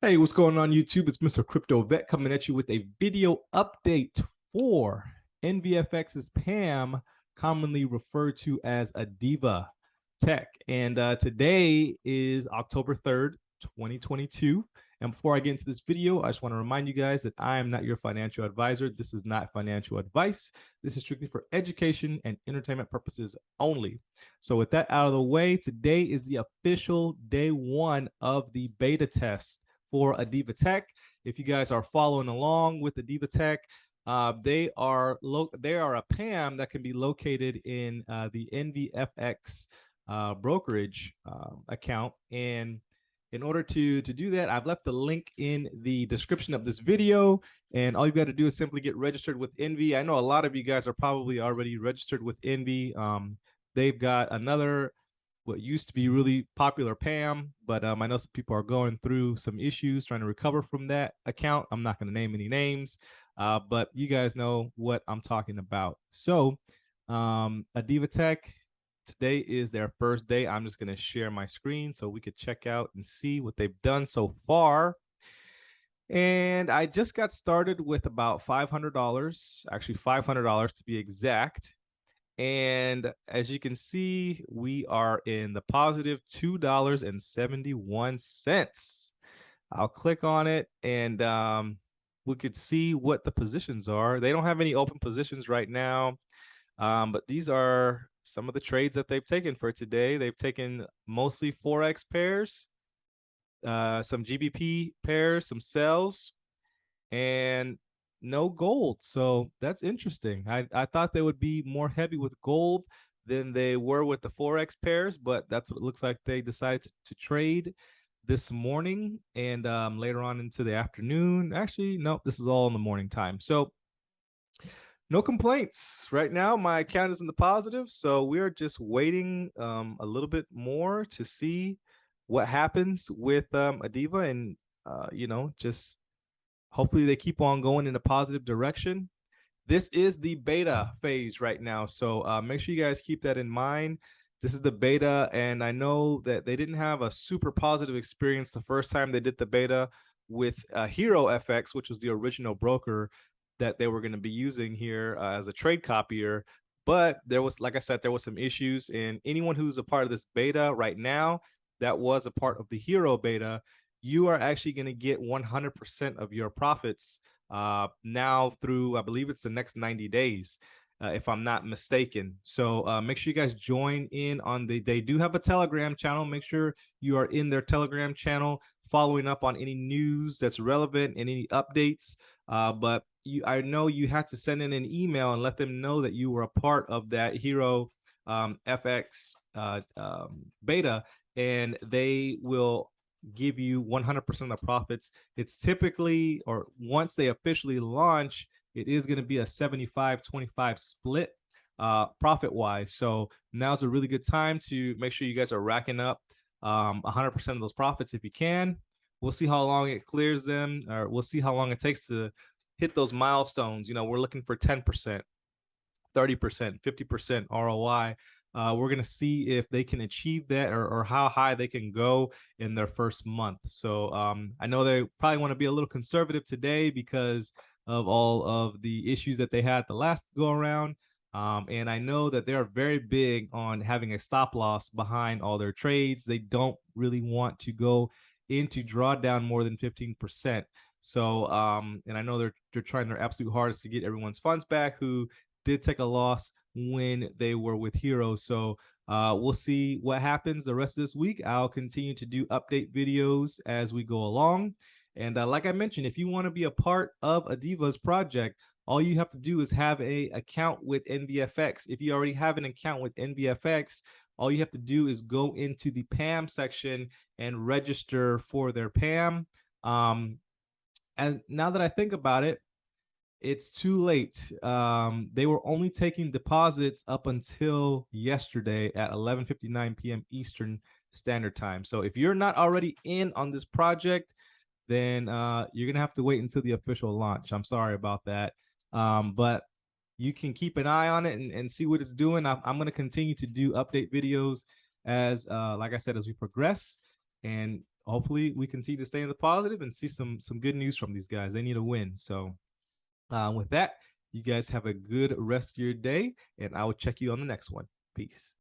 Hey, what's going on YouTube? It's Mr. Crypto Vet coming at you with a video update for NVFX's PAM, commonly referred to as Adivah Tech. And today is October 3rd, 2022. And before I get into this video, I just want to remind you guys that I am not your financial advisor. This is not financial advice. This is strictly for education and entertainment purposes only. So with that out of the way, today is the official day one of the beta test for Adivah Tech. If you guys are following along with Adivah Tech, they are a PAM that can be located in the NVFX brokerage account. And in order to do that, I've left the link in the description of this video. And all you got to do is simply get registered with Envy. I know a lot of you guys are probably already registered with Envy. They've got another what used to be really popular PAM, but I know some people are going through some issues trying to recover from that account. I'm not going to name any names, but you guys know what I'm talking about. So Adivah Tech, today is their first day. I'm just going to share my screen so we could check out and see what they've done so far. And I just got started with about $500, actually $500 to be exact. And as you can see, we are in the positive $2.71. I'll click on it and we could see what the positions are. They don't have any open positions right now, but these are some of the trades that they've taken for today. They've taken mostly Forex pairs, some GBP pairs, some sells, and no gold. So that's interesting. I thought they would be more heavy with gold than they were with the Forex pairs, but that's what it looks like they decided to trade this morning and later on into the afternoon. Actually, no, this is all in the morning time. So no complaints. Right now, my account is in the positive. So we are just waiting a little bit more to see what happens with Adivah and, just hopefully they keep on going in a positive direction. This is the beta phase right now. So make sure you guys keep that in mind. This is the beta, and I know that they didn't have a super positive experience the first time they did the beta with Hero FX, which was the original broker that they were going to be using here as a trade copier. But there was, like I said, there was some issues, and anyone who's a part of this beta right now that was a part of the Hero beta, you are actually going to get 100% of your profits now through, I believe it's the next 90 days, if I'm not mistaken. So make sure you guys join in on they do have a Telegram channel. Make sure you are in their Telegram channel, following up on any news that's relevant and any updates. But I know you had to send in an email and let them know that you were a part of that Hero FX beta, and they will give you 100% of the profits. It's typically, or once they officially launch, it is going to be a 75-25 split profit wise. So now's a really good time to make sure you guys are racking up 100% of those profits if you can. We'll see how long it clears them, or we'll see how long it takes to hit those milestones. We're looking for 10%, 30%, 50% ROI. We're going to see if they can achieve that, or how high they can go in their first month. So I know they probably want to be a little conservative today because of all of the issues that they had the last go around. And I know that they're very big on having a stop loss behind all their trades. They don't really want to go into drawdown more than 15%. So, and I know they're trying their absolute hardest to get everyone's funds back who did take a loss when they were with Hero. So we'll see what happens the rest of this week. I'll continue to do update videos as we go along. And like I mentioned, if you want to be a part of Adivah's project, all you have to do is have a account with NVFX. If you already have an account with NVFX, all you have to do is go into the PAM section and register for their PAM. And now that I think about it, it's too late. They were only taking deposits up until yesterday at 11:59 p.m. Eastern Standard Time. So if you're not already in on this project, then you're gonna have to wait until the official launch. I'm sorry about that, but you can keep an eye on it and see what it's doing. I'm gonna continue to do update videos as, like I said, as we progress. And hopefully we continue to stay in the positive and see some good news from these guys. They need a win. So with that, you guys have a good rest of your day, and I will check you on the next one. Peace.